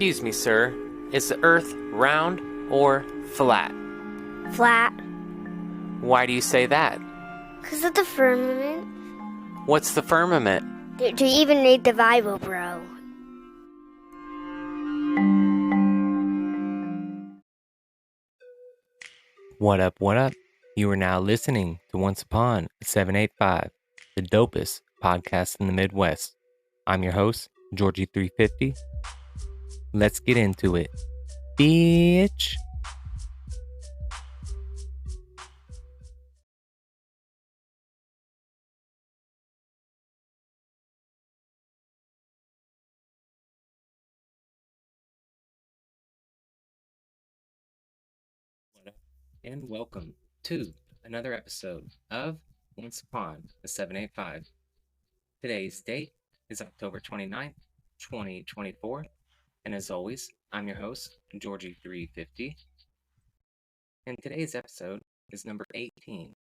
Excuse me, sir. Is the Earth round or flat? Flat. Why do you say that? Because of the firmament. What's the firmament? Do you even read the Bible, bro? What up, what up? You are now listening to Once Upon a 785, the dopest podcast in the Midwest. I'm your host, Georgie350. Let's get into it, bitch. What up? And welcome to another episode of Once Upon a 785. Today's date is October 29th, 2024. And as always, I'm your host, Georgie350. And today's episode is number 18.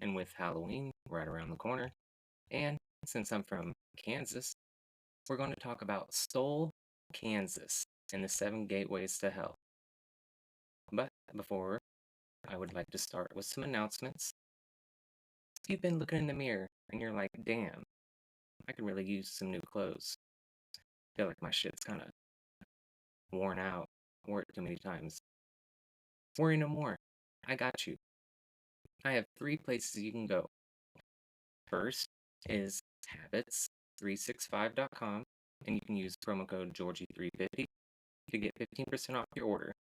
And with Halloween right around the corner, and since I'm from Kansas, we're going to talk about Stull, Kansas, and the 7 gateways to hell. But before, I would like to start with some announcements. If you've been looking in the mirror and you're like, damn, I could really use some new clothes. I feel like my shit's kind of worn out, wore it too many times. Worry no more. I got you. I have 3 places you can go. First is habits365.com, and you can use promo code Georgie350 to get 15% off your order.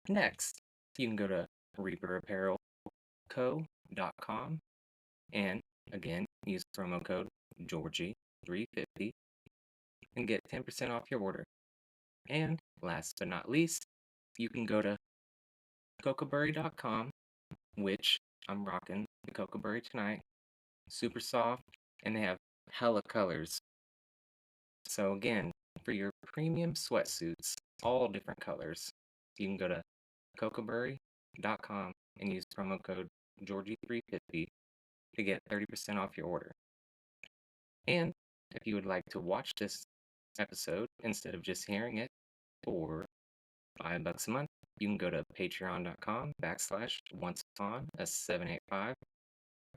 Next, you can go to reaperapparelco.com, and again, use promo code Georgie350 and get 10% off your order. And last but not least, you can go to cocoberry.com, which I'm rocking the Cocoberry tonight. Super soft, and they have hella colors. So again, for your premium sweatsuits, all different colors, you can go to cocoberry.com and use promo code Georgie350 to get 30% off your order. And if you would like to watch this episode instead of just hearing it for $5 a month, you can go to patreon.com/onceupon785,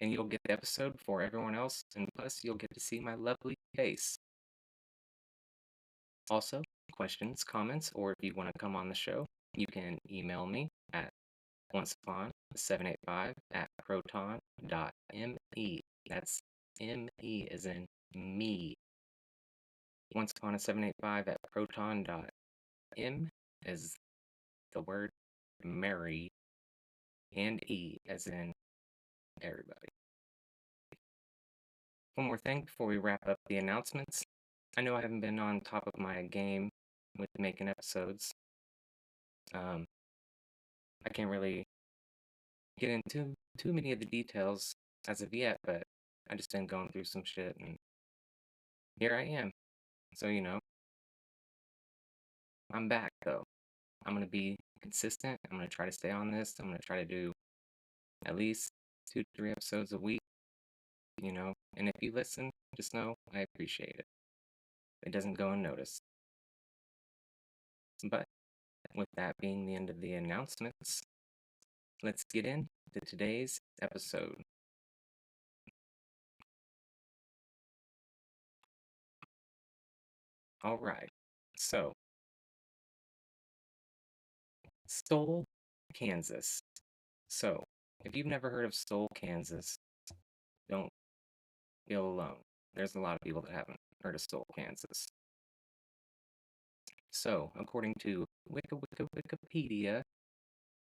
and you'll get the episode before everyone else, and plus you'll get to see my lovely face. Also, questions, comments, or if you want to come on the show, you can email me at onceupon785@proton.me. That's M-E as in me. onceupon785@proton.m is the word Mary, and E as in everybody. One more thing before we wrap up the announcements. I know I haven't been on top of my game with making episodes. I can't really get into too many of the details as of yet, but I just been going through some shit, and here I am. So, I'm back, though. I'm going to be consistent. I'm going to try to stay on this. I'm going to try to do at least 2 to 3 episodes a week, and if you listen, just know I appreciate it. It doesn't go unnoticed. But with that being the end of the announcements, let's get into today's episode. All right, so Stull, Kansas. So, if you've never heard of Stull, Kansas, don't feel alone. There's a lot of people that haven't heard of Stull, Kansas. So, according to Wikipedia,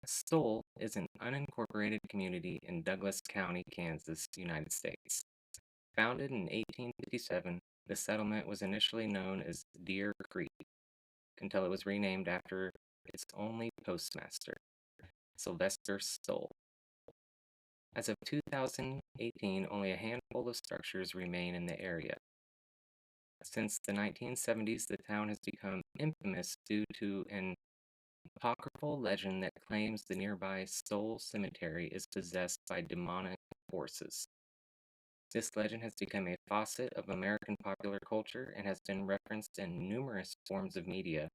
Stull is an unincorporated community in Douglas County, Kansas, United States. Founded in 1857, the settlement was initially known as Deer Creek until it was renamed after its only postmaster, Sylvester Stull. As of 2018, only a handful of structures remain in the area. Since the 1970s, the town has become infamous due to an apocryphal legend that claims the nearby Stull Cemetery is possessed by demonic forces. This legend has become a facet of American popular culture and has been referenced in numerous forms of media.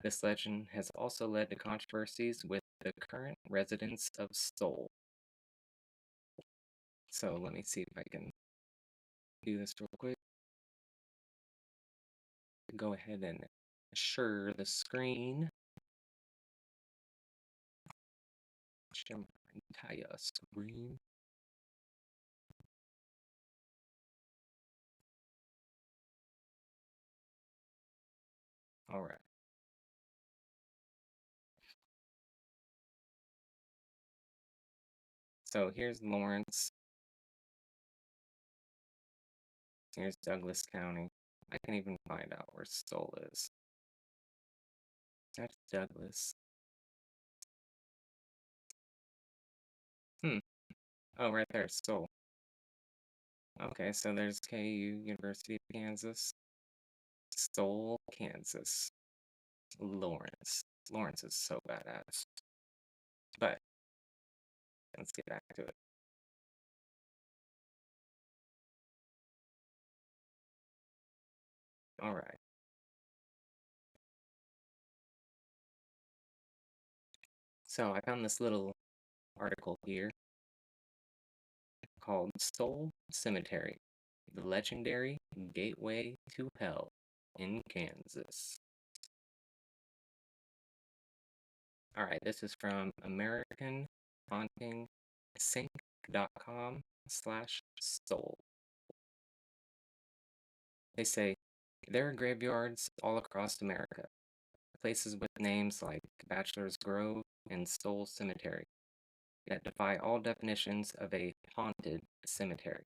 This legend has also led to controversies with the current residents of Stull. So let me see if I can do this real quick. Go ahead and share the screen. Share my entire screen. All right. So here's Lawrence. Here's Douglas County. I can even find out where Stull is. That's Douglas. Oh, right there, Stull. Okay, so there's KU, University of Kansas. Stull, Kansas. Lawrence. Lawrence is so badass. But let's get back to it. All right. So I found this little article here called Stull Cemetery, the legendary gateway to hell in Kansas. All right, this is from AmericanHauntingSync.com/Stull. They say, there are graveyards all across America, places with names like Bachelor's Grove and Stull Cemetery that defy all definitions of a haunted cemetery.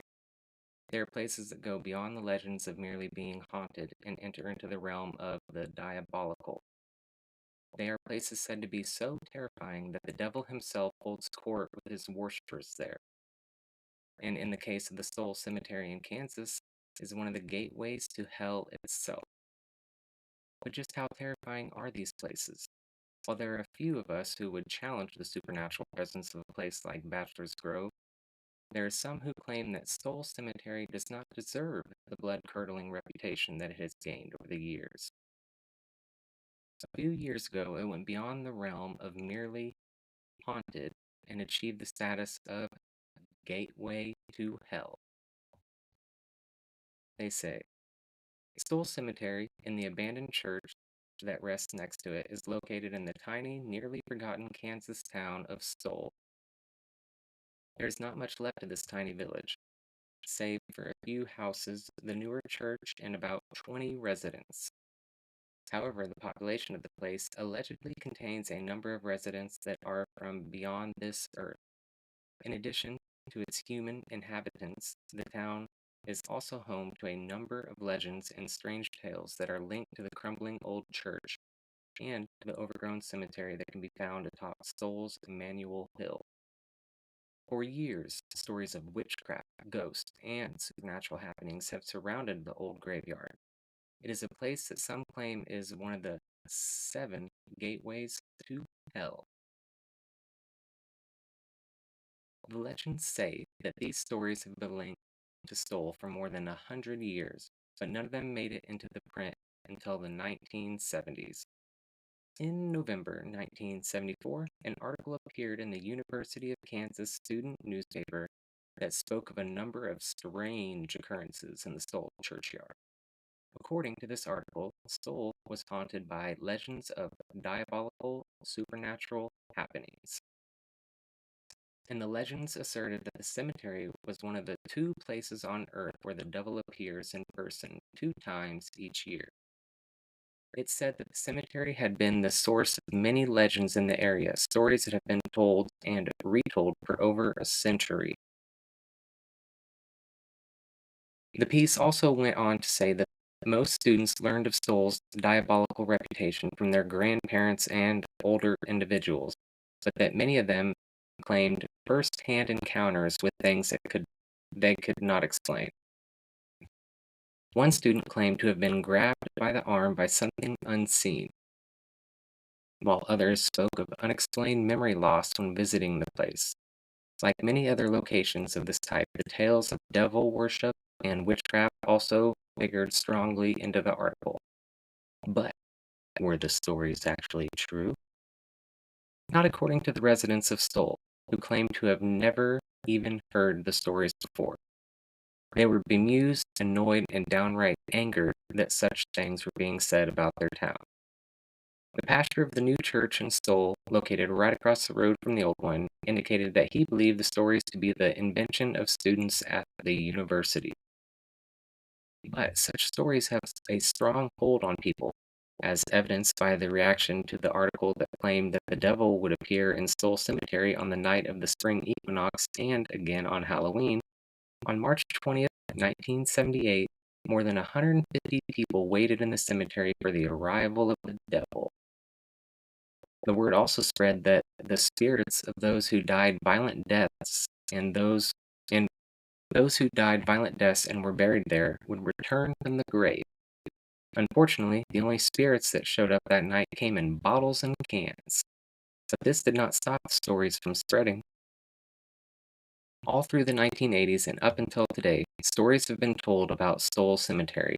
They are places that go beyond the legends of merely being haunted and enter into the realm of the diabolical. They are places said to be so terrifying that the devil himself holds court with his worshippers there. And in the case of the Stull Cemetery in Kansas, is one of the gateways to hell itself. But just how terrifying are these places? While there are a few of us who would challenge the supernatural presence of a place like Bachelor's Grove, there are some who claim that Stull Cemetery does not deserve the blood-curdling reputation that it has gained over the years. A few years ago, it went beyond the realm of merely haunted and achieved the status of gateway to hell. They say, Stull Cemetery and the abandoned church that rests next to it is located in the tiny, nearly forgotten Kansas town of Stull. There is not much left of this tiny village, save for a few houses, the newer church, and about 20 residents. However, the population of the place allegedly contains a number of residents that are from beyond this earth. In addition to its human inhabitants, the town is also home to a number of legends and strange tales that are linked to the crumbling old church and to the overgrown cemetery that can be found atop Stull's Emmanuel Hill. For years, stories of witchcraft, ghosts, and supernatural happenings have surrounded the old graveyard. It is a place that some claim is one of the 7 gateways to hell. The legends say that these stories have been linked to Stull for more than 100 years, but none of them made it into the print until the 1970s. In November 1974, an article appeared in the University of Kansas student newspaper that spoke of a number of strange occurrences in the Stull churchyard. According to this article, Stull was haunted by legends of diabolical supernatural happenings. And the legends asserted that the cemetery was one of the 2 places on Earth where the devil appears in person 2 times each year. It said that the cemetery had been the source of many legends in the area, stories that have been told and retold for over a century. The piece also went on to say that most students learned of Stull's diabolical reputation from their grandparents and older individuals, but that many of them claimed first-hand encounters with things that they could not explain. One student claimed to have been grabbed by the arm by something unseen, while others spoke of unexplained memory loss when visiting the place. Like many other locations of this type, the tales of devil worship and witchcraft also figured strongly into the article. But were the stories actually true? Not according to the residents of Stull, who claimed to have never even heard the stories before. They were bemused, annoyed, and downright angered that such things were being said about their town. The pastor of the new church in Stull, located right across the road from the old one, indicated that he believed the stories to be the invention of students at the university. But such stories have a strong hold on people, as evidenced by the reaction to the article that claimed that the devil would appear in Stull Cemetery on the night of the spring equinox and again on Halloween. On March 20th, 1978, more than 150 people waited in the cemetery for the arrival of the devil. The word also spread that the spirits of those who died violent deaths and those who died violent deaths and were buried there would return from the grave. Unfortunately, the only spirits that showed up that night came in bottles and cans. But this did not stop the stories from spreading. All through the 1980s and up until today, stories have been told about Stull Cemetery,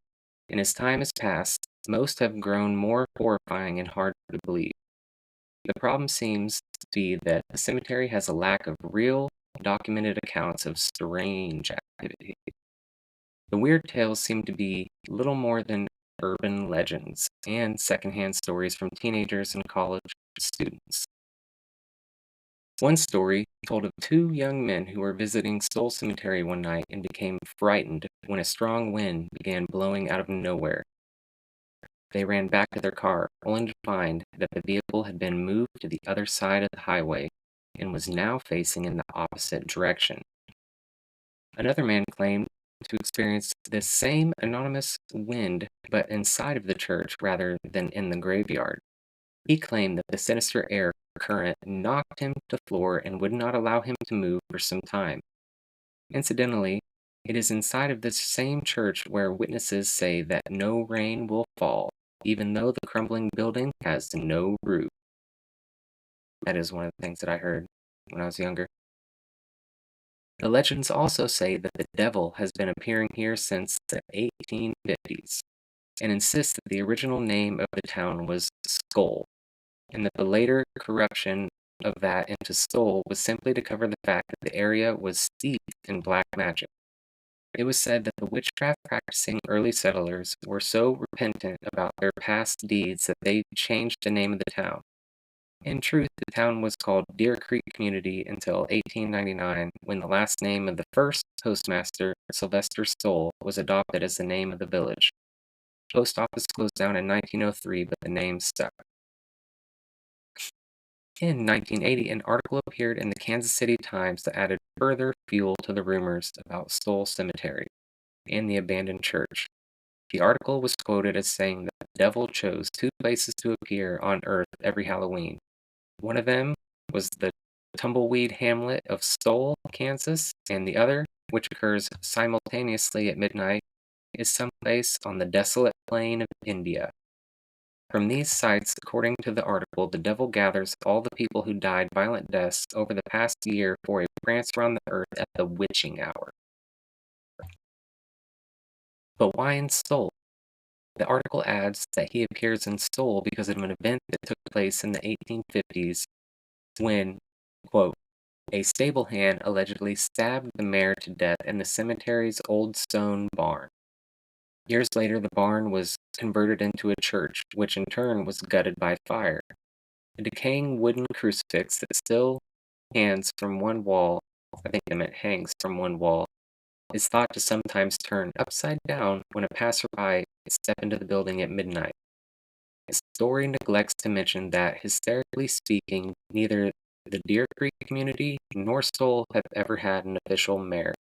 and as time has passed, most have grown more horrifying and hard to believe. The problem seems to be that the cemetery has a lack of real, documented accounts of strange activity. The weird tales seem to be little more than urban legends and secondhand stories from teenagers and college students. One story told of two young men who were visiting Stull Cemetery one night and became frightened when a strong wind began blowing out of nowhere. They ran back to their car, only to find that the vehicle had been moved to the other side of the highway and was now facing in the opposite direction. Another man claimed to experience this same anonymous wind, but inside of the church rather than in the graveyard. He claimed that the sinister air current knocked him to the floor and would not allow him to move for some time. Incidentally, it is inside of this same church where witnesses say that no rain will fall, even though the crumbling building has no roof. That is one of the things that I heard when I was younger. The legends also say that the devil has been appearing here since the 1850s, and insist that the original name of the town was Skull, and that the later corruption of that into Stull was simply to cover the fact that the area was steeped in black magic. It was said that the witchcraft practicing early settlers were so repentant about their past deeds that they changed the name of the town. In truth, the town was called Deer Creek Community until 1899, when the last name of the first postmaster, Sylvester Stull, was adopted as the name of the village. The post office closed down in 1903, but the name stuck. In 1980, an article appeared in the Kansas City Times that added further fuel to the rumors about Stull Cemetery and the abandoned church. The article was quoted as saying that the devil chose two places to appear on Earth every Halloween. One of them was the tumbleweed hamlet of Stull, Kansas, and the other, which occurs simultaneously at midnight, is someplace on the desolate plain of India. From these sites, according to the article, the devil gathers all the people who died violent deaths over the past year for a prance around the earth at the witching hour. But why in Stull? The article adds that he appears in Stull because of an event that took place in the 1850s when, quote, a stable hand allegedly stabbed the mare to death in the cemetery's old stone barn. Years later, the barn was converted into a church, which in turn was gutted by fire. A decaying wooden crucifix that still hangs from one wall, I think they meant hangs from one wall, is thought to sometimes turn upside down when a passerby step into the building at midnight. The story neglects to mention that, hysterically speaking, neither the Deer Creek community nor Stull have ever had an official mayor.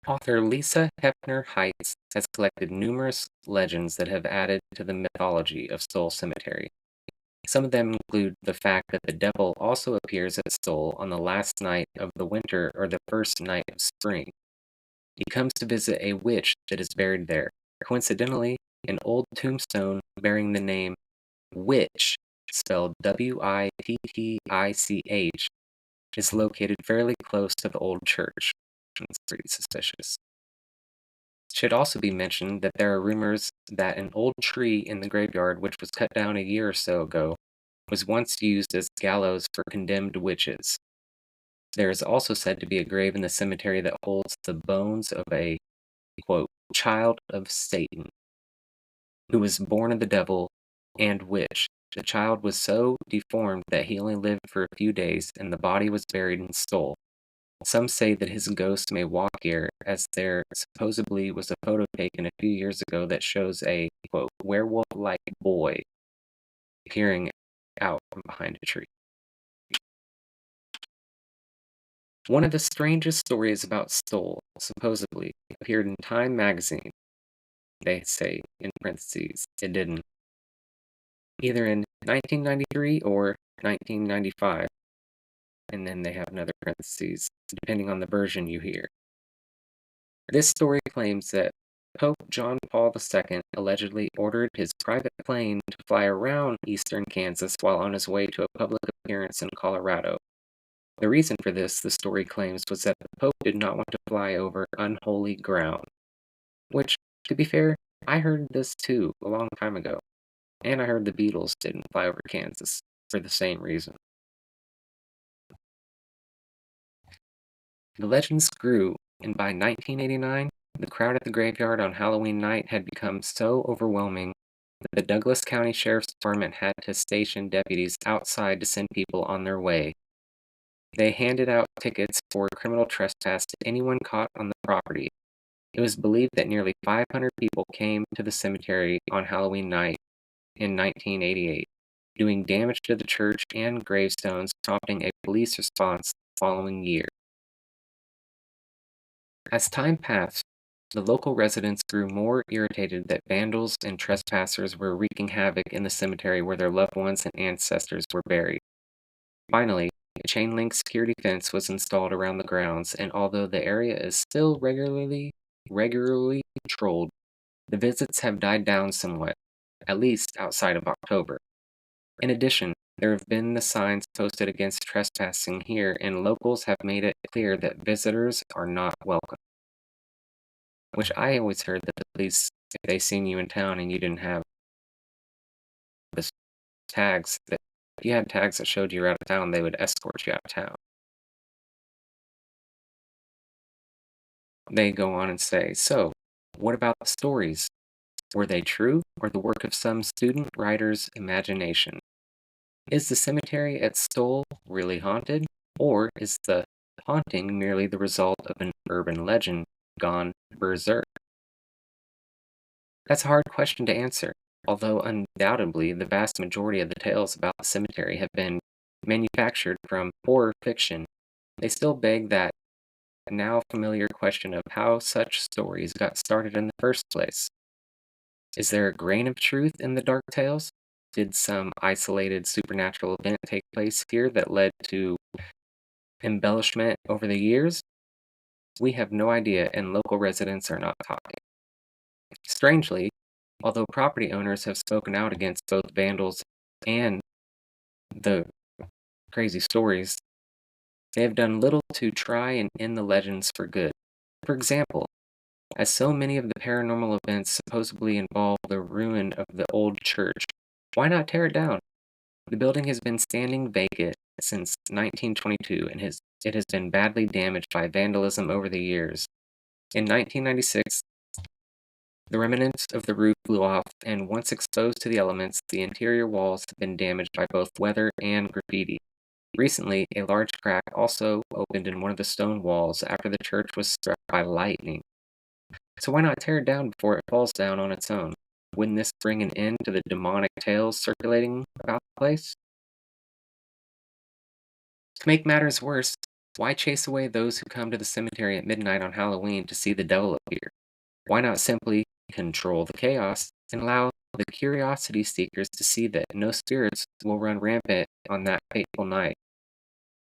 Author Lisa Hefner Heights has collected numerous legends that have added to the mythology of Stull Cemetery. Some of them include the fact that the devil also appears at Stull on the last night of the winter or the first night of spring. He comes to visit a witch that is buried there. Coincidentally, an old tombstone bearing the name Witch spelled Wittich, is located fairly close to the old church. That's pretty suspicious. It should also be mentioned that there are rumors that an old tree in the graveyard, which was cut down a year or so ago, was once used as gallows for condemned witches. There is also said to be a grave in the cemetery that holds the bones of a, quote, child of Satan, who was born of the devil and witch. The child was so deformed that he only lived for a few days, and the body was buried in Stull. Some say that his ghost may walk here, as there supposedly was a photo taken a few years ago that shows a, quote, werewolf-like boy peering out from behind a tree. One of the strangest stories about Stull, supposedly, appeared in Time magazine. They say, in parentheses, it didn't. Either in 1993 or 1995. And then they have another parentheses, depending on the version you hear. This story claims that Pope John Paul II allegedly ordered his private plane to fly around eastern Kansas while on his way to a public appearance in Colorado. The reason for this, the story claims, was that the Pope did not want to fly over unholy ground. Which, to be fair, I heard this too a long time ago. And I heard the Beatles didn't fly over Kansas for the same reason. The legends grew, and by 1989, the crowd at the graveyard on Halloween night had become so overwhelming that the Douglas County Sheriff's Department had to station deputies outside to send people on their way. They handed out tickets for criminal trespass to anyone caught on the property. It was believed that nearly 500 people came to the cemetery on Halloween night in 1988, doing damage to the church and gravestones, prompting a police response the following year. As time passed, the local residents grew more irritated that vandals and trespassers were wreaking havoc in the cemetery where their loved ones and ancestors were buried. Finally, a chain-link security fence was installed around the grounds, and although the area is still regularly patrolled, the visits have died down somewhat, at least outside of October. In addition, there have been the signs posted against trespassing here, and locals have made it clear that visitors are not welcome. Which I always heard that the police, if they seen you in town and you didn't have the tags, that if you had tags that showed you were out of town, they would escort you out of town. They go on and say, so, what about the stories? Were they true, or the work of some student writer's imagination? Is the cemetery at Stull really haunted, or is the haunting merely the result of an urban legend gone berserk? That's a hard question to answer, although undoubtedly the vast majority of the tales about the cemetery have been manufactured from horror fiction. They still beg that now familiar question of how such stories got started in the first place. Is there a grain of truth in the dark tales? Did some isolated supernatural event take place here that led to embellishment over the years? We have no idea, and local residents are not talking. Strangely, although property owners have spoken out against both vandals and the crazy stories, they have done little to try and end the legends for good. For example, as so many of the paranormal events supposedly involve the ruin of the old church, why not tear it down? The building has been standing vacant since 1922 and it has been badly damaged by vandalism over the years. In 1996, the remnants of the roof blew off, and once exposed to the elements, the interior walls have been damaged by both weather and graffiti. Recently, a large crack also opened in one of the stone walls after the church was struck by lightning. So why not tear it down before it falls down on its own? Wouldn't this bring an end to the demonic tales circulating about the place? To make matters worse, why chase away those who come to the cemetery at midnight on Halloween to see the devil appear? Why not simply control the chaos and allow the curiosity seekers to see that no spirits will run rampant on that fateful night?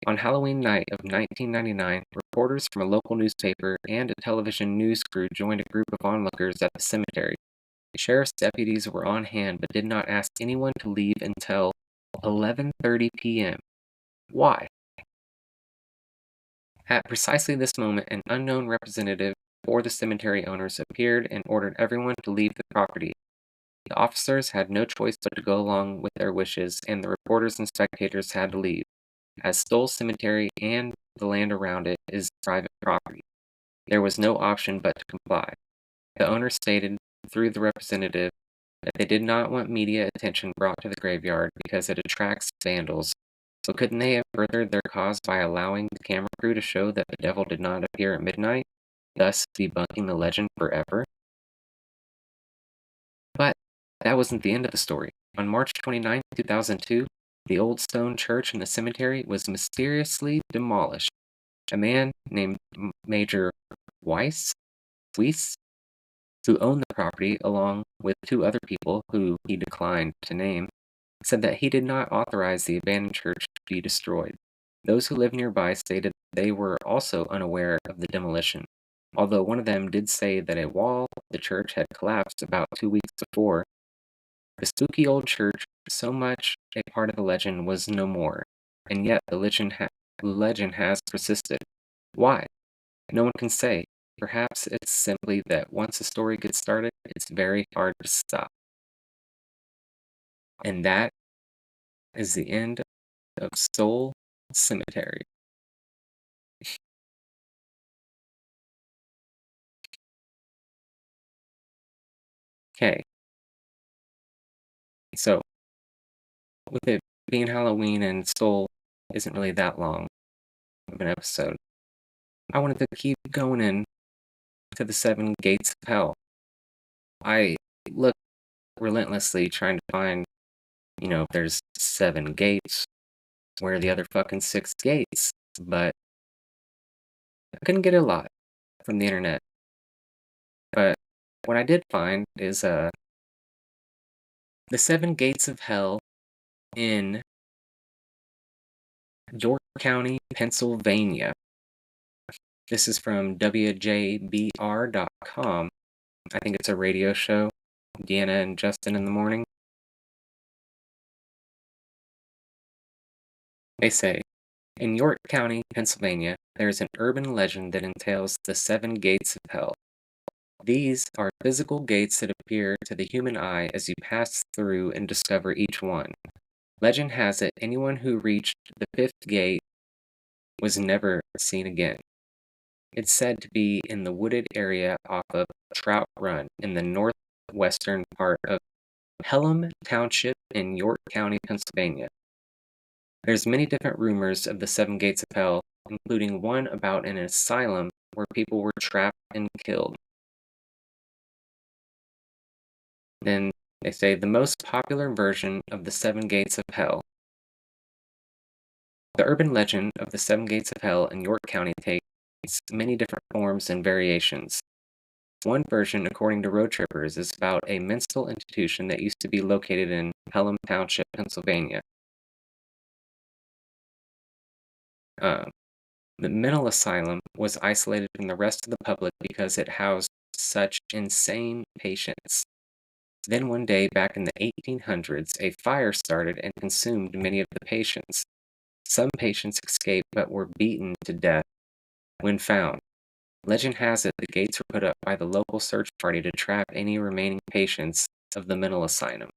On Halloween night of 1999, reporters from a local newspaper and a television news crew joined a group of onlookers at the cemetery. Sheriff's deputies were on hand but did not ask anyone to leave until 11:30 p.m. Why? At precisely this moment, an unknown representative for the cemetery owners appeared and ordered everyone to leave the property. The officers had no choice but to go along with their wishes, and the reporters and spectators had to leave, as Stull Cemetery and the land around it is private property. There was no option but to comply. The owners stated, through the representative, that they did not want media attention brought to the graveyard because it attracts vandals. So couldn't they have furthered their cause by allowing the camera crew to show that the devil did not appear at midnight, thus debunking the legend forever? But that wasn't the end of the story. On March 29, 2002, the old stone church in the cemetery was mysteriously demolished. A man named Major Weiss, who owned the property along with two other people who he declined to name, said that he did not authorize the abandoned church to be destroyed. Those who lived nearby stated they were also unaware of the demolition, although one of them did say that a wall of the church had collapsed about 2 weeks before. The spooky old church, so much a part of the legend, was no more, and yet the legend has persisted. Why? No one can say. Perhaps it's simply that once a story gets started, it's very hard to stop. And that is the end of Stull Cemetery. Okay. So, with it being Halloween and Stull isn't really that long of an episode, I wanted to keep going in to the 7 gates of hell. I looked relentlessly trying to find, if there's 7 gates, where are the other fucking 6 gates? But I couldn't get a lot from the internet. But what I did find is the 7 gates of hell in York County, Pennsylvania. This is from WJBR.com. I think it's a radio show. Deanna and Justin in the morning. They say, in York County, Pennsylvania, there is an urban legend that entails the 7 gates of hell. These are physical gates that appear to the human eye as you pass through and discover each one. Legend has it anyone who reached the 5th gate was never seen again. It's said to be in the wooded area off of Trout Run in the northwestern part of Pelham Township in York County, Pennsylvania. There's many different rumors of the 7 gates of hell, including one about an asylum where people were trapped and killed. Then they say the most popular version of the 7 gates of hell. The urban legend of the 7 gates of hell in York County takes many different forms and variations. One version, according to road trippers, is about a mental institution that used to be located in Pelham Township, Pennsylvania. The mental asylum was isolated from the rest of the public because it housed such insane patients. Then one day back in the 1800s, a fire started and consumed many of the patients. Some patients escaped but were beaten to death when found. Legend has it the gates were put up by the local search party to trap any remaining patients of the mental asylum.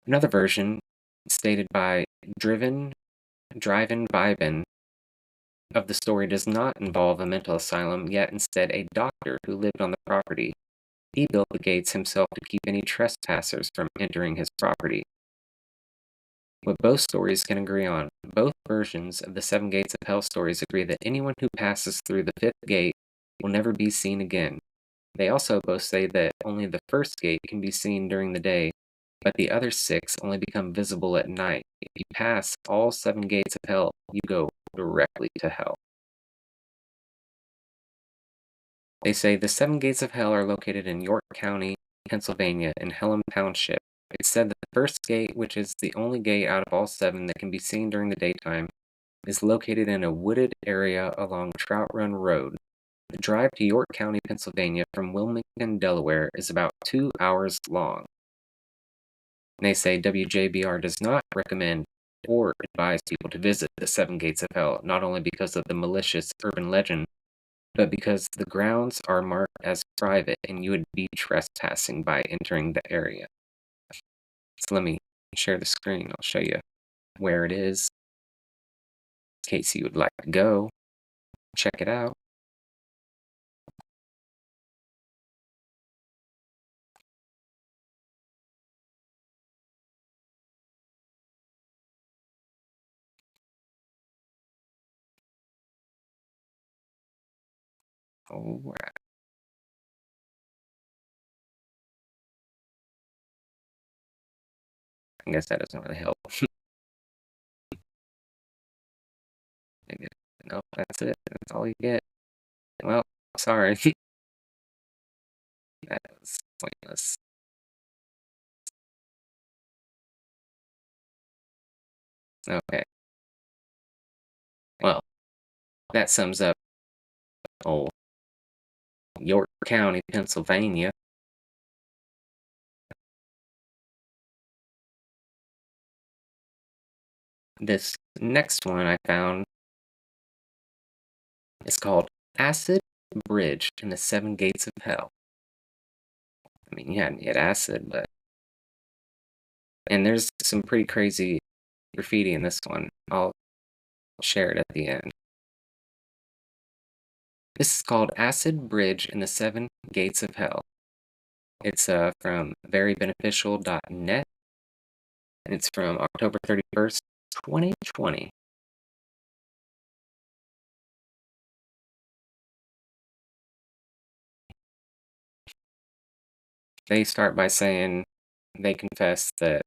Another version, stated by Driven Vibin, of the story does not involve a mental asylum, yet instead a doctor who lived on the property. He built the gates himself to keep any trespassers from entering his property. What both stories can agree on, both versions of the 7 gates of hell stories agree that anyone who passes through the 5th gate will never be seen again. They also both say that only the 1st gate can be seen during the day, but the other 6 only become visible at night. If you pass all 7 gates of hell, you go directly to hell. They say the 7 gates of hell are located in York County, Pennsylvania, in Pelham Township. It's said that the 1st gate, which is the only gate out of all 7 that can be seen during the daytime, is located in a wooded area along Trout Run Road. The drive to York County, Pennsylvania from Wilmington, Delaware is about 2 hours long. They say WJBR does not recommend or advise people to visit the Seven Gates of Hell, not only because of the malicious urban legend, but because the grounds are marked as private and you would be trespassing by entering the area. So let me share the screen. I'll show you where it is in case you would like to go. Check it out. All right. I guess that doesn't really help. Maybe, no, that's it. That's all you get. Well, sorry. That was pointless. Okay. Well, that sums up old York County, Pennsylvania. This next one I found is called Acid Bridge in the Seven Gates of Hell. I mean, you had me at acid, but... And there's some pretty crazy graffiti in this one. I'll share it at the end. This is called Acid Bridge in the Seven Gates of Hell. It's from verybeneficial.net, and it's from October 31st, 2020. They start by saying they confess that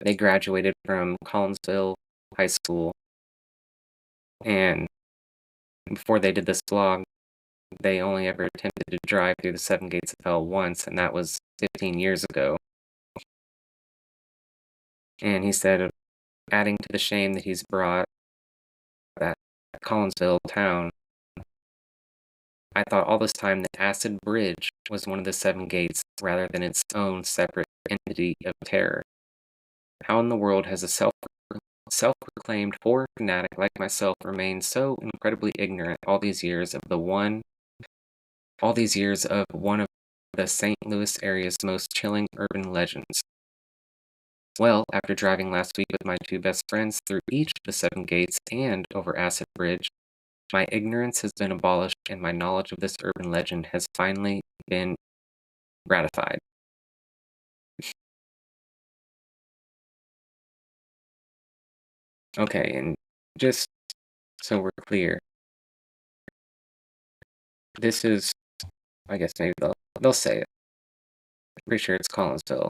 they graduated from Collinsville High School, and before they did this blog, they only ever attempted to drive through the Seven Gates of Hell once, and that was 15 years ago. And he said, adding to the shame that he's brought that Collinsville town, I thought all this time that Acid Bridge was one of the seven gates rather than its own separate entity of terror. How in the world has a self-proclaimed horror fanatic like myself remained so incredibly ignorant all these years of one of the St. Louis area's most chilling urban legends? Well, after driving last week with my two best friends through each of the seven gates and over Acid Bridge, my ignorance has been abolished and my knowledge of this urban legend has finally been ratified. Okay, and just so we're clear, this is, I guess maybe they'll say it. I'm pretty sure it's Collinsville,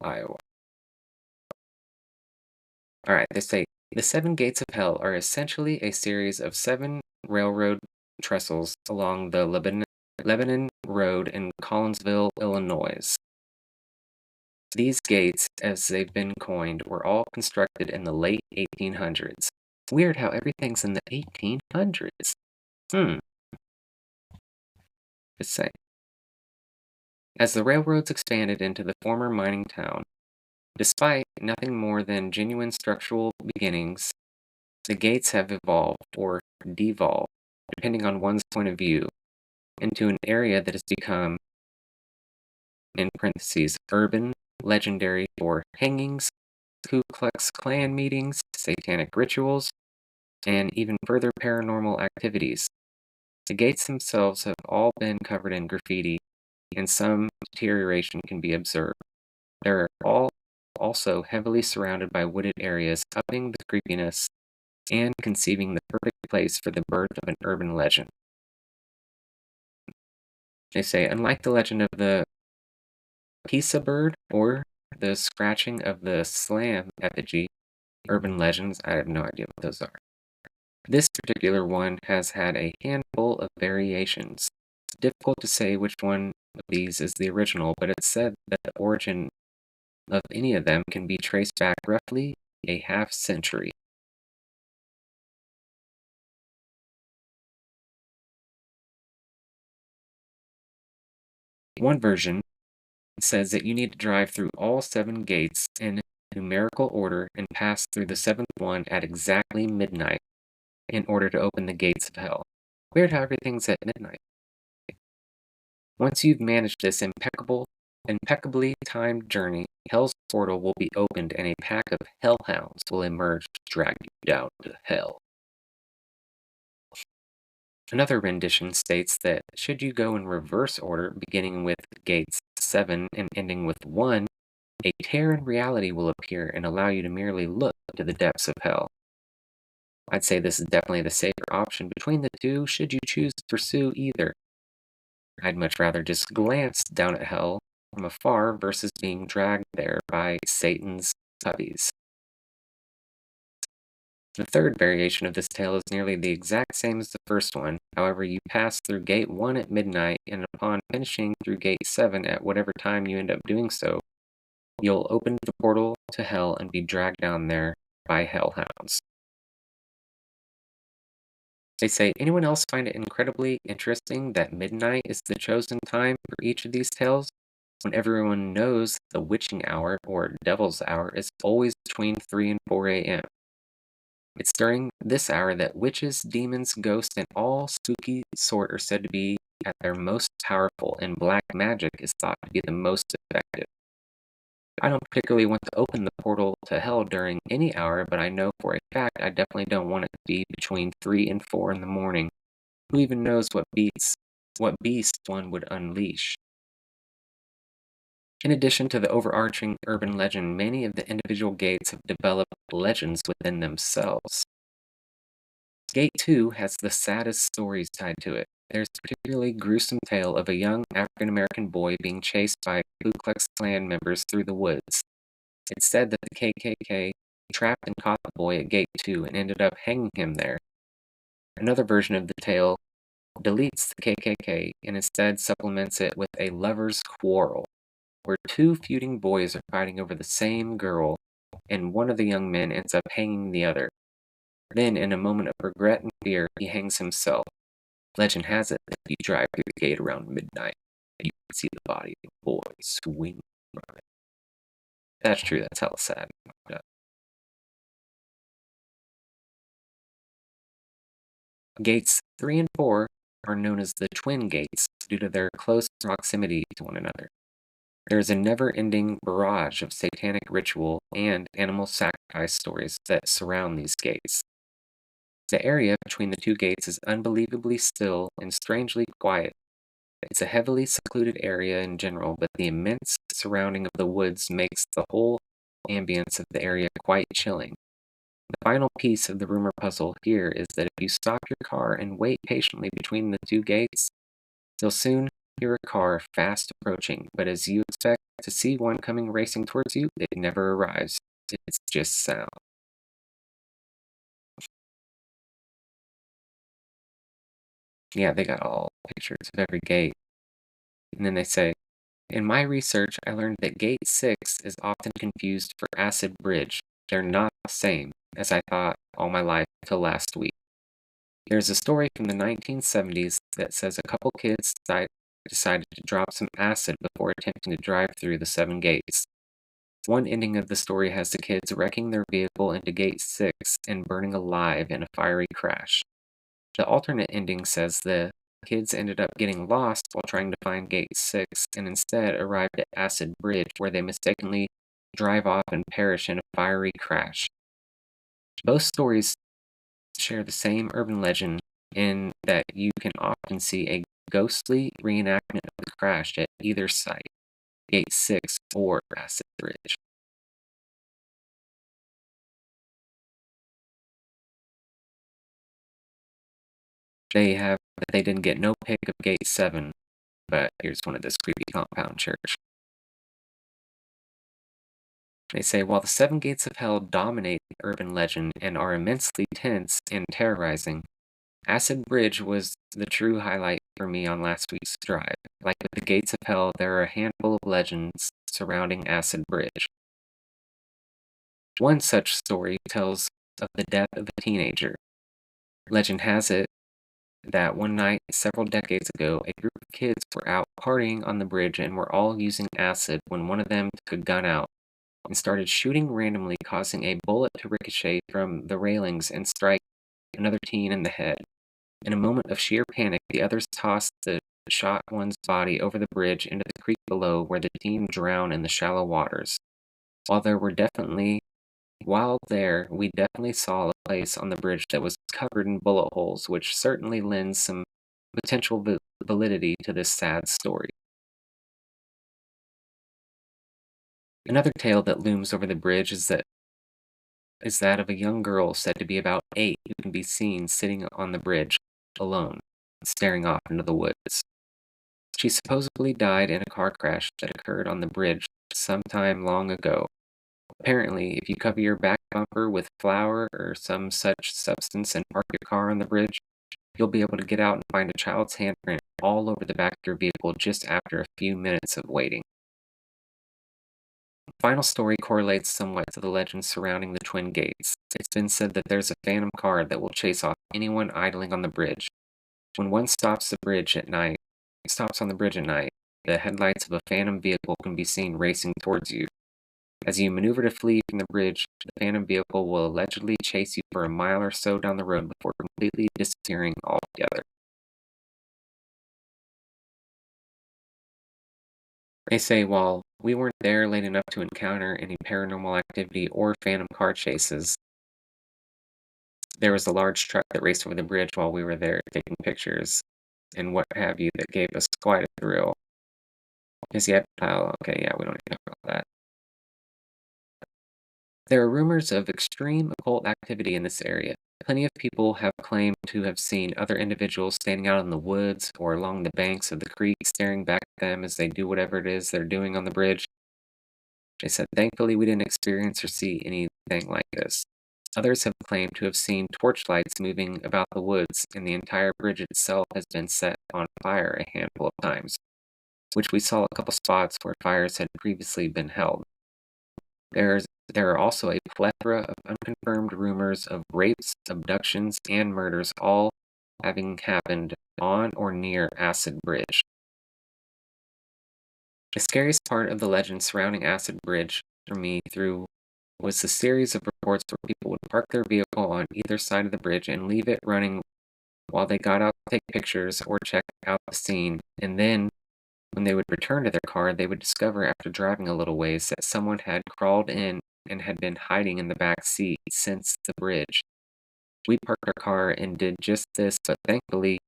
Iowa. Alright, they say, the seven gates of hell are essentially a series of 7 railroad trestles along the Lebanon Road in Collinsville, Illinois. These gates, as they've been coined, were all constructed in the late 1800s. It's weird how everything's in the 1800s. Just saying. As the railroads expanded into the former mining town, despite nothing more than genuine structural beginnings, the gates have evolved, or devolved, depending on one's point of view, into an area that has become, in parentheses, urban, legendary for hangings, Ku Klux Klan meetings, satanic rituals, and even further paranormal activities. The gates themselves have all been covered in graffiti, and some deterioration can be observed. They're all also heavily surrounded by wooded areas, upping the creepiness and conceiving the perfect place for the birth of an urban legend. They say, unlike the legend of the Pisa bird or the scratching of the slam effigy, urban legends, I have no idea what those are. This particular one has had a handful of variations. It's difficult to say which one of these is the original, but it's said that the origin of any of them can be traced back roughly a half-century. One version says that you need to drive through all 7 gates in numerical order and pass through the 7th one at exactly midnight in order to open the gates of hell. Weird how everything's at midnight. Once you've managed this impeccably timed journey, Hell's portal will be opened and a pack of hellhounds will emerge to drag you down to hell. Another rendition states that should you go in reverse order, beginning with gates 7 and ending with 1, a tear in reality will appear and allow you to merely look to the depths of hell. I'd say this is definitely the safer option between the two, should you choose to pursue either. I'd much rather just glance down at hell from afar versus being dragged there by Satan's puppies. The third variation of this tale is nearly the exact same as the first one. However, you pass through Gate 1 at midnight, and upon finishing through Gate 7 at whatever time you end up doing so, you'll open the portal to hell and be dragged down there by hellhounds. They say, anyone else find it incredibly interesting that midnight is the chosen time for each of these tales, when everyone knows the witching hour, or devil's hour, is always between 3 and 4 a.m.? It's during this hour that witches, demons, ghosts, and all spooky sort are said to be at their most powerful, and black magic is thought to be the most effective. I don't particularly want to open the portal to hell during any hour, but I know for a fact I definitely don't want it to be between 3 and 4 in the morning. Who even knows what beast one would unleash? In addition to the overarching urban legend, many of the individual gates have developed legends within themselves. Gate 2 has the saddest stories tied to it. There's a particularly gruesome tale of a young African-American boy being chased by Ku Klux Klan members through the woods. It's said that the KKK trapped and caught the boy at Gate 2 and ended up hanging him there. Another version of the tale deletes the KKK and instead supplements it with a lover's quarrel, where 2 feuding boys are fighting over the same girl, and one of the young men ends up hanging the other. Then, in a moment of regret and fear, he hangs himself. Legend has it that if you drive through the gate around midnight, you can see the body of the boy swing from it. That's true, that's hella sad. Gates 3 and 4 are known as the twin gates due to their close proximity to one another. There is a never-ending barrage of satanic ritual and animal sacrifice stories that surround these gates. The area between the 2 gates is unbelievably still and strangely quiet. It's a heavily secluded area in general, but the immense surrounding of the woods makes the whole ambience of the area quite chilling. The final piece of the rumor puzzle here is that if you stop your car and wait patiently between the 2 gates, you'll soon hear a car fast approaching, but as you expect to see one coming racing towards you, it never arrives. It's just sound. Yeah, they got all pictures of every gate. And then they say, in my research, I learned that Gate 6 is often confused for Acid Bridge. They're not the same, as I thought all my life till last week. There's a story from the 1970s that says a couple kids decided to drop some acid before attempting to drive through the 7 gates. One ending of the story has the kids wrecking their vehicle into Gate 6 and burning alive in a fiery crash. The alternate ending says the kids ended up getting lost while trying to find Gate 6 and instead arrived at Acid Bridge, where they mistakenly drive off and perish in a fiery crash. Both stories share the same urban legend in that you can often see a ghostly reenactment of the crash at either site, Gate 6 or Acid Bridge. They didn't get no pic of Gate 7, but here's one of this creepy compound church. They say, while the 7 gates of hell dominate the urban legend and are immensely tense and terrorizing, Acid Bridge was the true highlight for me on last week's drive. Like with the gates of hell, there are a handful of legends surrounding Acid Bridge. One such story tells of the death of a teenager. Legend has it that one night several decades ago, a group of kids were out partying on the bridge and were all using acid when one of them took a gun out and started shooting randomly, causing a bullet to ricochet from the railings and strike another teen in the head. In a moment of sheer panic, the others tossed the shot one's body over the bridge into the creek below, where the teen drowned in the shallow waters. While there, we definitely saw a place on the bridge that was covered in bullet holes, which certainly lends some potential validity to this sad story. Another tale that looms over the bridge is that of a young girl said to be about 8 who can be seen sitting on the bridge, alone, staring off into the woods. She supposedly died in a car crash that occurred on the bridge sometime long ago. Apparently, if you cover your back bumper with flour or some such substance and park your car on the bridge, you'll be able to get out and find a child's handprint all over the back of your vehicle just after a few minutes of waiting. The final story correlates somewhat to the legend surrounding the Twin Gates. It's been said that there's a phantom car that will chase off anyone idling on the bridge. When one stops on the bridge at night, the headlights of a phantom vehicle can be seen racing towards you. As you maneuver to flee from the bridge, the phantom vehicle will allegedly chase you for a mile or so down the road before completely disappearing altogether. They say while we weren't there late enough to encounter any paranormal activity or phantom car chases, there was a large truck that raced over the bridge while we were there taking pictures and what have you that gave us quite a thrill. Is yet, oh, okay, yeah, we don't need to talk about that. There are rumors of extreme occult activity in this area. Plenty of people have claimed to have seen other individuals standing out in the woods or along the banks of the creek staring back at them as they do whatever it is they're doing on the bridge. They said, thankfully, we didn't experience or see anything like this. Others have claimed to have seen torchlights moving about the woods, and the entire bridge itself has been set on fire a handful of times, which we saw a couple spots where fires had previously been held. There are also a plethora of unconfirmed rumors of rapes, abductions, and murders, all having happened on or near Acid Bridge. The scariest part of the legend surrounding Acid Bridge for me was the series of reports where people would park their vehicle on either side of the bridge and leave it running while they got out to take pictures or check out the scene, and then when they would return to their car, they would discover after driving a little ways that someone had crawled in and had been hiding in the back seat since the bridge. We parked our car and did just this, but thankfully,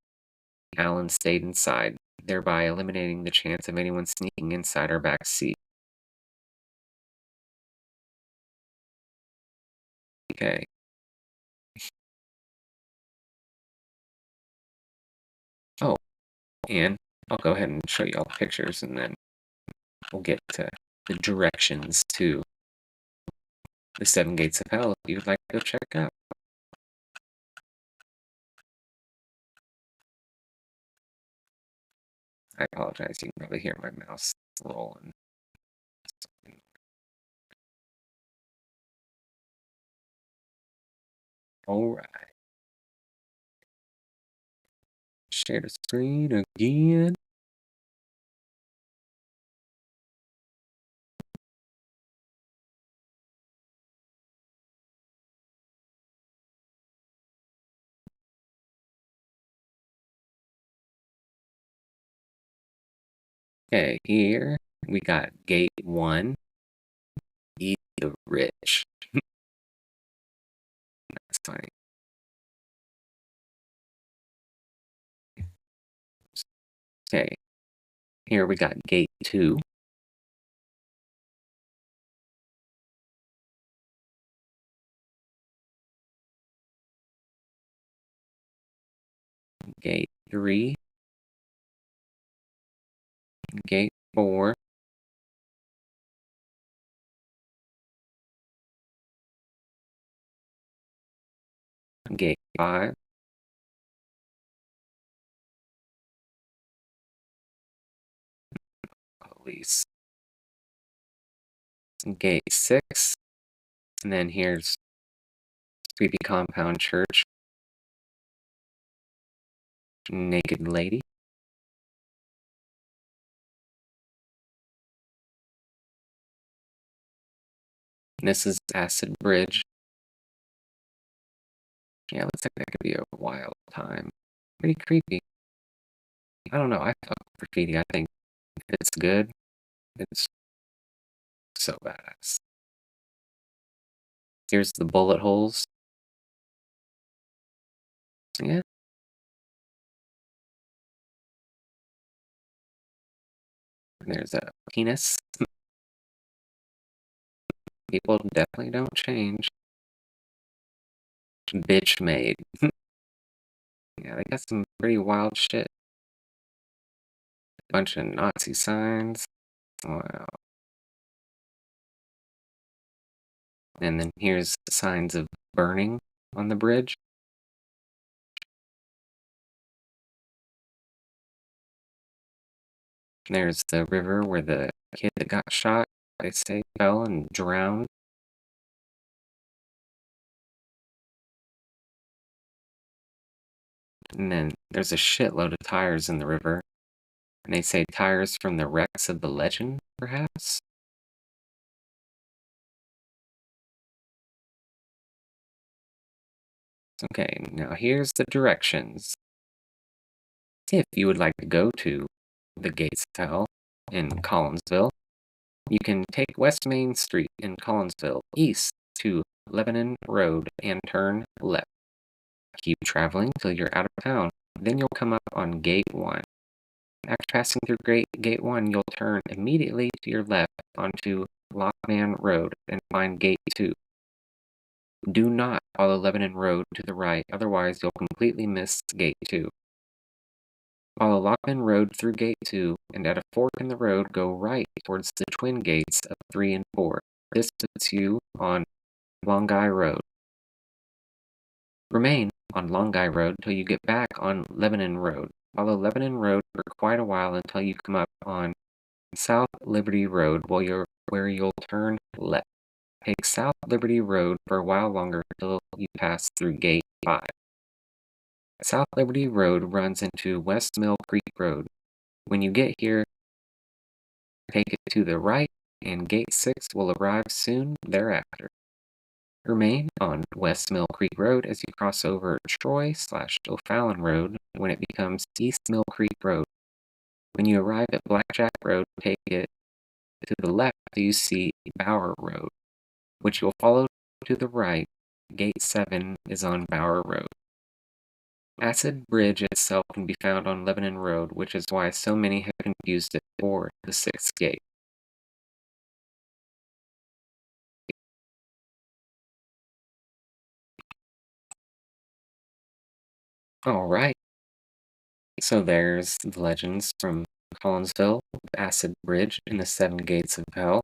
Alan stayed inside, thereby eliminating the chance of anyone sneaking inside our back seat. Okay. Oh, and I'll go ahead and show you all the pictures, and then we'll get to the directions to the 7 Gates of Hell if you would like to go check out. I apologize, you can probably hear my mouse rolling. Alright. Share the screen again. Okay, here we got Gate 1, Eat the Rich. That's funny. Okay, here we got Gate 2. Gate 3. Gate 4. Gate 5. Police. Gate 6. And then here's Creepy Compound Church. naked lady. This is Acid Bridge. Yeah, looks like that could be a wild time. Pretty creepy. I don't know. I fuck graffiti. I think if it's good, it's so badass. Here's the bullet holes. Yeah. There's a penis. People definitely don't change. Bitch made. Yeah, they got some pretty wild shit. Bunch of Nazi signs. Wow. And then here's signs of burning on the bridge. There's the river where the kid that got shot, they say, fell and drowned. And then there's a shitload of tires in the river. And they say tires from the wrecks of the legend, perhaps? Okay, now here's the directions. If you would like to go to the Gates of Hell in Collinsville, you can take West Main Street in Collinsville east to Lebanon Road and turn left. Keep traveling till you're out of town. Then you'll come up on Gate 1. After passing through Gate 1, you'll turn immediately to your left onto Lockman Road and find Gate 2. Do not follow Lebanon Road to the right, otherwise you'll completely miss Gate 2. Follow Lockman Road through Gate 2, and at a fork in the road, go right towards the twin gates of 3 and 4. This puts you on Longai Road. Remain on Longai Road till you get back on Lebanon Road. Follow Lebanon Road for quite a while until you come up on South Liberty Road where you'll turn left. Take South Liberty Road for a while longer until you pass through Gate 5. South Liberty Road runs into West Mill Creek Road. When you get here, take it to the right, and Gate 6 will arrive soon thereafter. Remain on West Mill Creek Road as you cross over Troy/O'Fallon Road when it becomes East Mill Creek Road. When you arrive at Blackjack Road, take it to the left till you see Bower Road, which you'll follow to the right. Gate 7 is on Bower Road. Acid Bridge itself can be found on Lebanon Road, which is why so many have confused it for the 6th gate. Alright, so there's the legends from Collinsville, Acid Bridge, and the 7 Gates of Hell.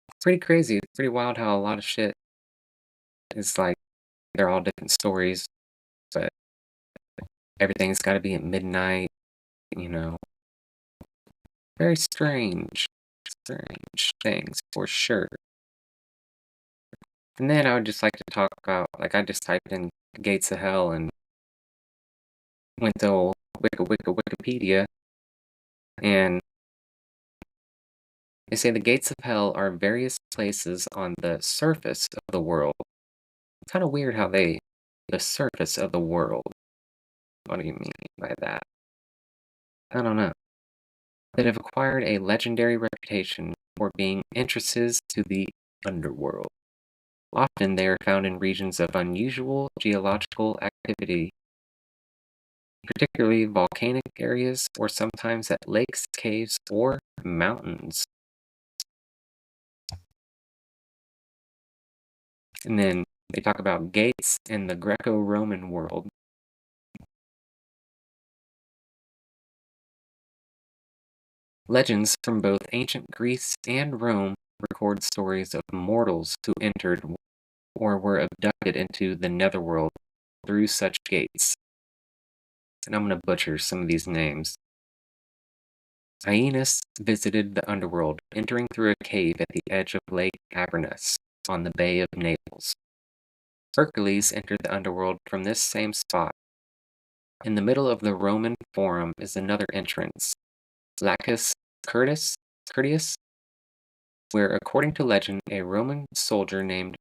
It's pretty crazy, it's pretty wild how a lot of shit is like, they're all different stories, but everything's gotta be at midnight, you know. Very strange things, for sure. And then I would just like to talk about, like, I just typed in Gates of Hell and went to old Wikipedia, and they say the Gates of Hell are various places on the surface of the world. It's kind of weird how the surface of the world. What do you mean by that? I don't know. That have acquired a legendary reputation for being entrances to the underworld. Often they are found in regions of unusual geological activity, particularly volcanic areas, or sometimes at lakes, caves, or mountains. And then they talk about gates in the Greco-Roman world. Legends from both ancient Greece and Rome record stories of mortals who entered or were abducted into the netherworld through such gates. And I'm going to butcher some of these names. Aeneas visited the underworld, entering through a cave at the edge of Lake Avernus on the Bay of Naples. Hercules entered the underworld from this same spot. In the middle of the Roman Forum is another entrance, Lacus Curtius, where, according to legend, a Roman soldier named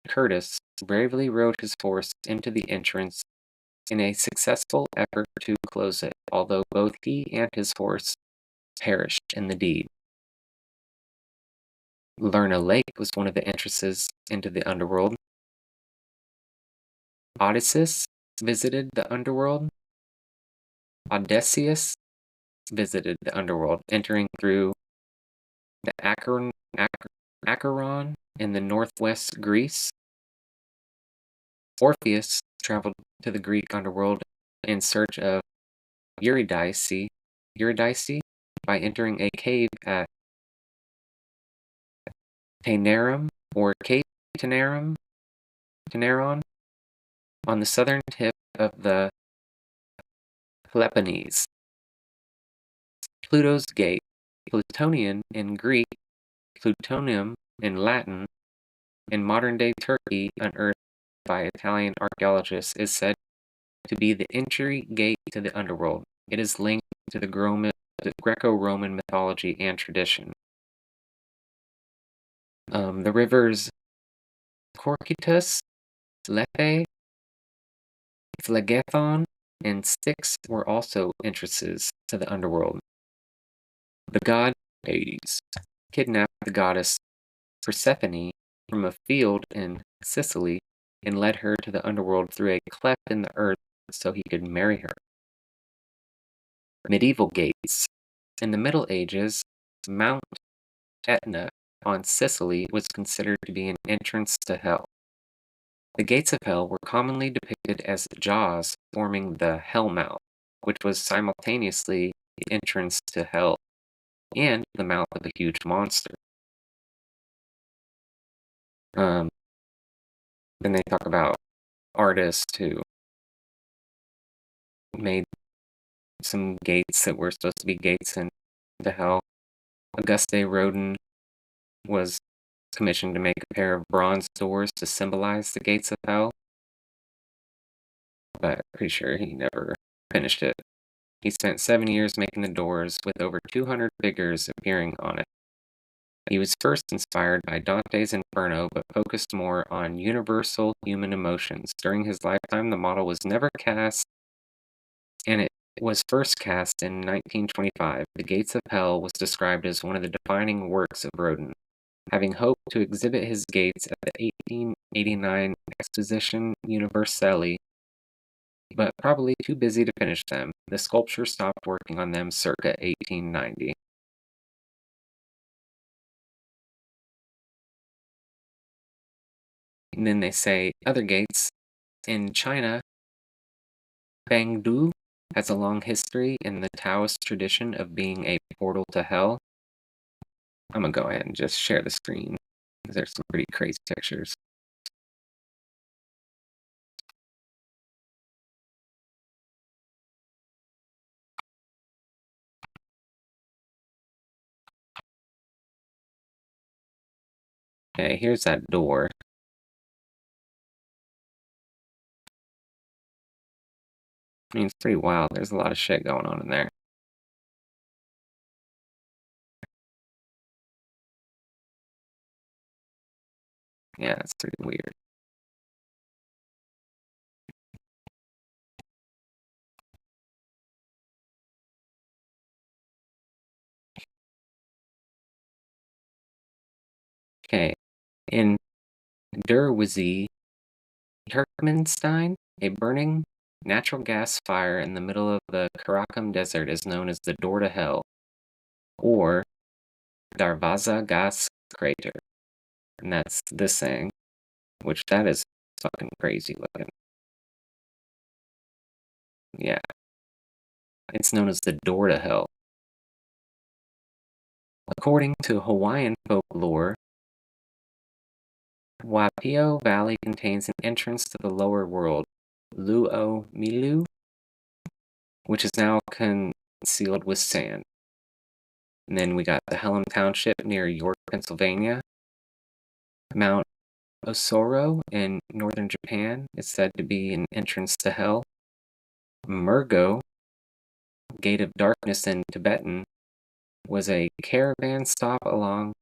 Curtius bravely rode his horse into the entrance in a successful effort to close it, although both he and his horse perished in the deed. Lerna Lake was one of the entrances into the underworld. Odysseus visited the underworld. Odysseus visited the underworld, entering through the Acheron in the northwest Greece. Orpheus traveled to the Greek underworld in search of Eurydice by entering a cave at Taenarum or Cape Taenaron on the southern tip of the Peloponnese. Pluto's Gate, Plutonian in Greek, Plutonium in Latin, in modern-day Turkey, unearthed by Italian archaeologists, is said to be the entry gate to the underworld. It is linked to the Greco-Roman mythology and tradition. The rivers Cocytus, Lethe, Phlegethon, and Styx were also entrances to the underworld. The god Hades kidnapped the goddess Persephone from a field in Sicily and led her to the underworld through a cleft in the earth so he could marry her. Medieval gates. In the Middle Ages, Mount Etna on Sicily was considered to be an entrance to hell. The gates of hell were commonly depicted as jaws forming the hell mouth, which was simultaneously the entrance to hell and the mouth of a huge monster. Then they talk about artists who made some gates that were supposed to be gates into hell. Auguste Rodin was commissioned to make a pair of bronze doors to symbolize the gates of hell, but pretty sure he never finished it. He spent 7 years making the doors, with over 200 figures appearing on it. He was first inspired by Dante's Inferno, but focused more on universal human emotions. During his lifetime, the model was never cast, and it was first cast in 1925. The Gates of Hell was described as one of the defining works of Rodin. Having hoped to exhibit his gates at the 1889 Exposition Universelle, but probably too busy to finish them, the sculptor stopped working on them circa 1890. And then they say other gates. In China, Bangdu has a long history in the Taoist tradition of being a portal to hell. I'm going to go ahead and just share the screen, because there's some pretty crazy pictures. Okay, here's that door. I mean, it's pretty wild. There's a lot of shit going on in there. Yeah, it's pretty weird. Okay, in Derwizi, Turkmenstein, a burning natural gas fire in the middle of the Karakum Desert is known as the Door to Hell, or Darvaza Gas Crater. And that's this thing, which that is fucking crazy looking. Yeah. It's known as the Door to Hell. According to Hawaiian folklore, Waipio Valley contains an entrance to the lower world, Luomilu, which is now concealed with sand. And then we got the Hellam Township near York, Pennsylvania, Mount Osoro in northern Japan is said to be an entrance to hell. Murgo, Gate of Darkness in Tibetan, was a caravan stop along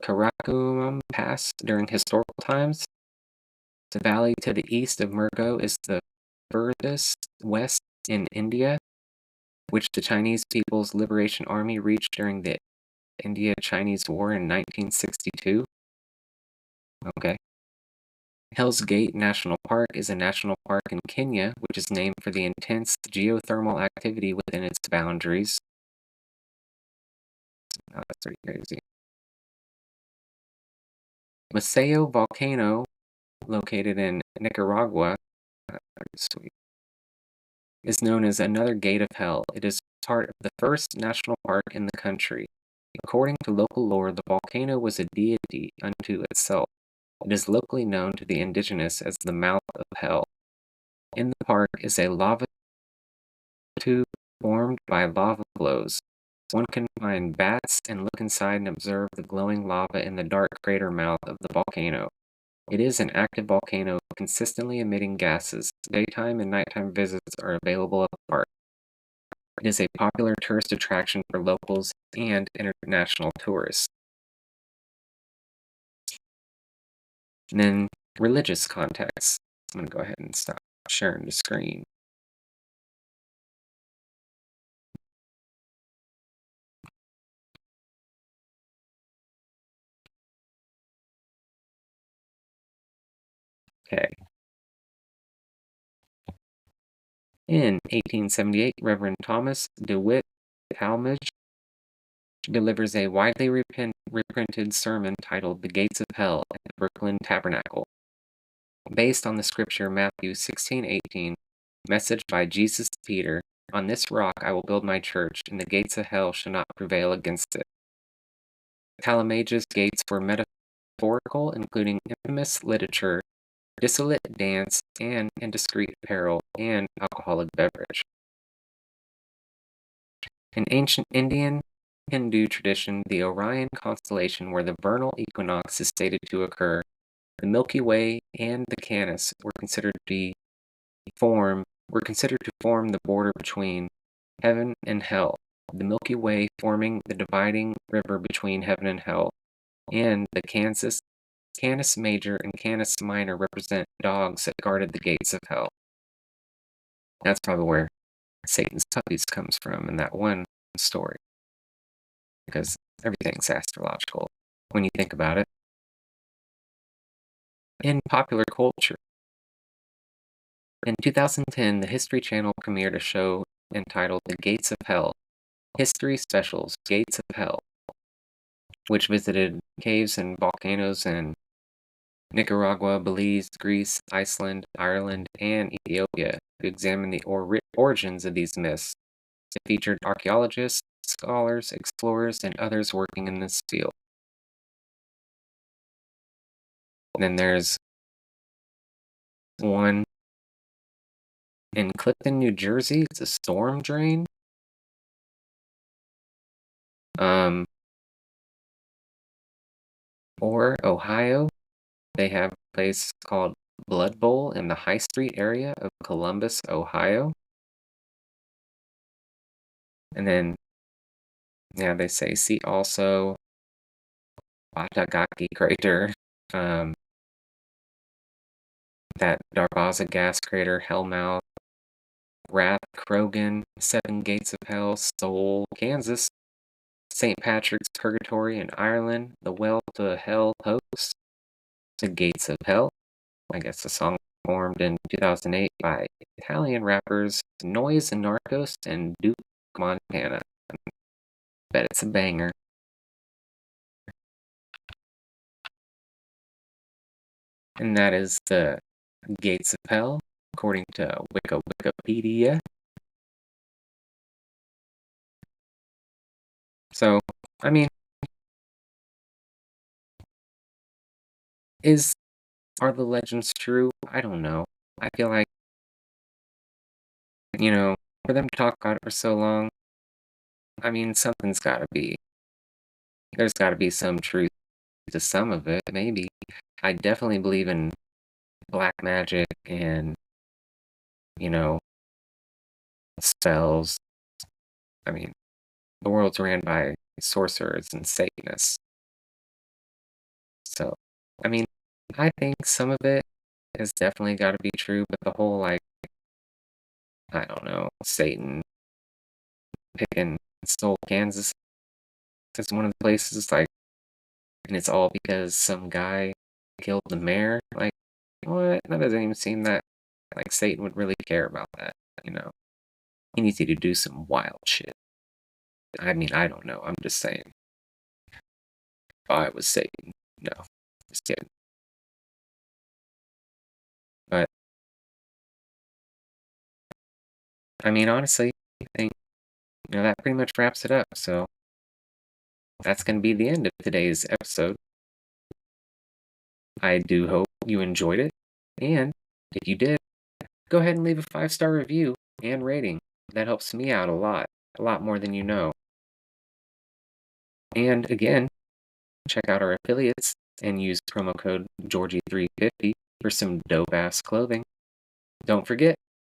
Karakoram Pass during historical times. The valley to the east of Murgo is the furthest west in India, which the Chinese People's Liberation Army reached during the India-Chinese War in 1962. Okay. Hell's Gate National Park is a national park in Kenya, which is named for the intense geothermal activity within its boundaries. Oh, that's pretty crazy. Maceo volcano, located in Nicaragua, sweet, is known as another gate of hell. It is part of the first national park in the country. According to local lore, the volcano was a deity unto itself. It is locally known to the indigenous as the mouth of hell. In the park is a lava tube formed by lava flows. One can find bats and look inside and observe the glowing lava in the dark crater mouth of the volcano. It is an active volcano consistently emitting gases. Daytime and nighttime visits are available at the park. It is a popular tourist attraction for locals and international tourists. And then religious context. I'm going to go ahead and stop sharing the screen. Okay. In 1878, Reverend Thomas DeWitt Talmage delivers a widely reprinted sermon titled The Gates of Hell at the Brooklyn Tabernacle. Based on the scripture Matthew 16:18, message by Jesus to Peter, "On this rock I will build my church, and the gates of hell shall not prevail against it." Talmage's gates were metaphorical, including infamous literature, dissolute dance, and indiscreet apparel, and alcoholic beverage. In ancient Indian Hindu tradition, the Orion constellation, where the vernal equinox is stated to occur, the Milky Way and the Canis were considered to form the border between heaven and hell. The Milky Way forming the dividing river between heaven and hell, and the Canis Major and Canis Minor represent dogs that guarded the gates of hell. That's probably where Satan's puppies comes from in that one story, because everything's astrological when you think about it. In popular culture, in 2010, the History Channel premiered a show entitled The Gates of Hell, History Specials, Gates of Hell, which visited caves and volcanoes in Nicaragua, Belize, Greece, Iceland, Ireland, and Ethiopia to examine the origins of these myths. It featured archaeologists, scholars, explorers, and others working in this field. And then there's one in Clifton, New Jersey. It's a storm drain. Or Ohio, they have a place called Blood Bowl in the High Street area of Columbus, Ohio. And then, yeah, they say see also Watagaki crater, that Darbaza gas crater, Hellmouth, Rath Krogan, Seven Gates of Hell, Stull, Kansas, St. Patrick's Purgatory in Ireland, the Well to Hell Hoax, the Gates of Hell. I guess the song formed in 2008 by Italian rappers Noise and Narcos and Duke Montana. Bet it's a banger. And that is the Gates of Hell, according to Wikipedia. So, I mean, are the legends true? I don't know. I feel like, for them to talk about it for so long, I mean, there's gotta be some truth to some of it, maybe. I definitely believe in black magic and, you know, spells. I mean, the world's ran by sorcerers and Satanists. So, I mean, I think some of it has definitely got to be true, but the whole, like, I don't know, Satan picking Stull, Kansas is one of the places, like, and it's all because some guy killed the mayor. Like, what? That doesn't even seem that, like, Satan would really care about that, you know? He needs you to do some wild shit. I mean, I don't know. I'm just saying. If I was Satan. No. Just kidding. But, I mean, honestly, I think, that pretty much wraps it up. So, that's going to be the end of today's episode. I do hope you enjoyed it. And if you did, go ahead and leave a 5-star review and rating. That helps me out a lot more than you know. And again, check out our affiliates and use promo code Georgie350 for some dope-ass clothing. Don't forget,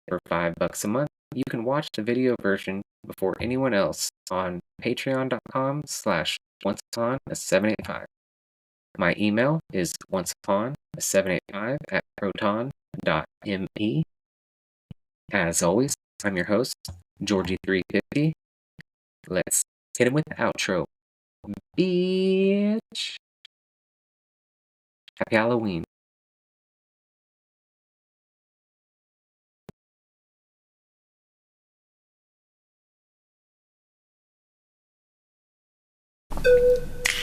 for $5 a month, you can watch the video version before anyone else on patreon.com/onceuponA785. My email is onceuponA785@proton.me. As always, I'm your host, Georgie350. Let's hit him with the outro. Bitch! Happy Halloween.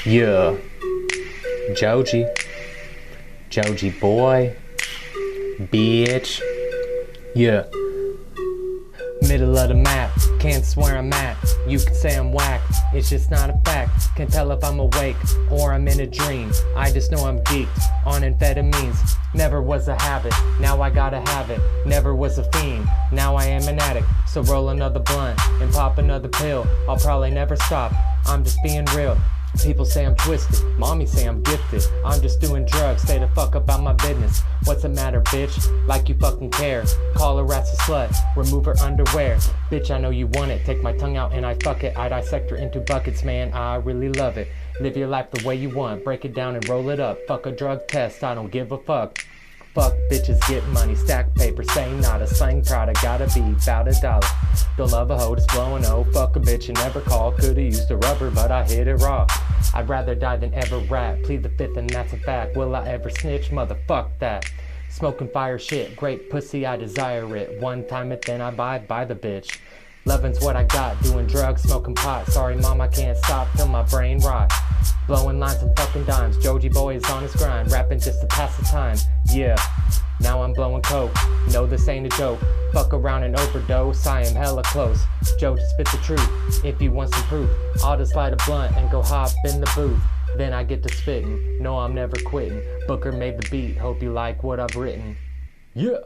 Yeah, Joji boy, bitch, yeah. Middle of the map, can't swear I'm at. You can say I'm whack, it's just not a fact. Can't tell if I'm awake or I'm in a dream. I just know I'm geeked on amphetamines. Never was a habit, now I gotta have it. Never was a fiend, now I am an addict. So roll another blunt and pop another pill. I'll probably never stop, I'm just being real. People say I'm twisted, mommy say I'm gifted. I'm just doing drugs, stay the fuck about my business. What's the matter, bitch? Like you fucking care. Call her ass a slut, remove her underwear. Bitch, I know you want it, take my tongue out and I fuck it. I dissect her into buckets, man, I really love it. Live your life the way you want, break it down and roll it up. Fuck a drug test, I don't give a fuck. Fuck bitches, get money, stack paper, say not a slang product, gotta be about $1. Don't love a hoe that's blowing, oh fuck a bitch and never call. Could've used a rubber, but I hit it raw. I'd rather die than ever rap, plead the fifth and that's a fact. Will I ever snitch? Motherfuck that. Smoking fire shit, great pussy, I desire it. One time it, then I buy the bitch. Lovin's what I got, doing drugs, smoking pot. Sorry mom, I can't stop till my brain rot. Blowing lines and fucking dimes, Joji boy is on his grind. Rapping just to pass the time, yeah. Now I'm blowing coke, no this ain't a joke. Fuck around and overdose, I am hella close. Joji spit the truth, if you want some proof. I'll just light a blunt and go hop in the booth. Then I get to spitting, no I'm never quitting. Booker made the beat, hope you like what I've written. Yeah.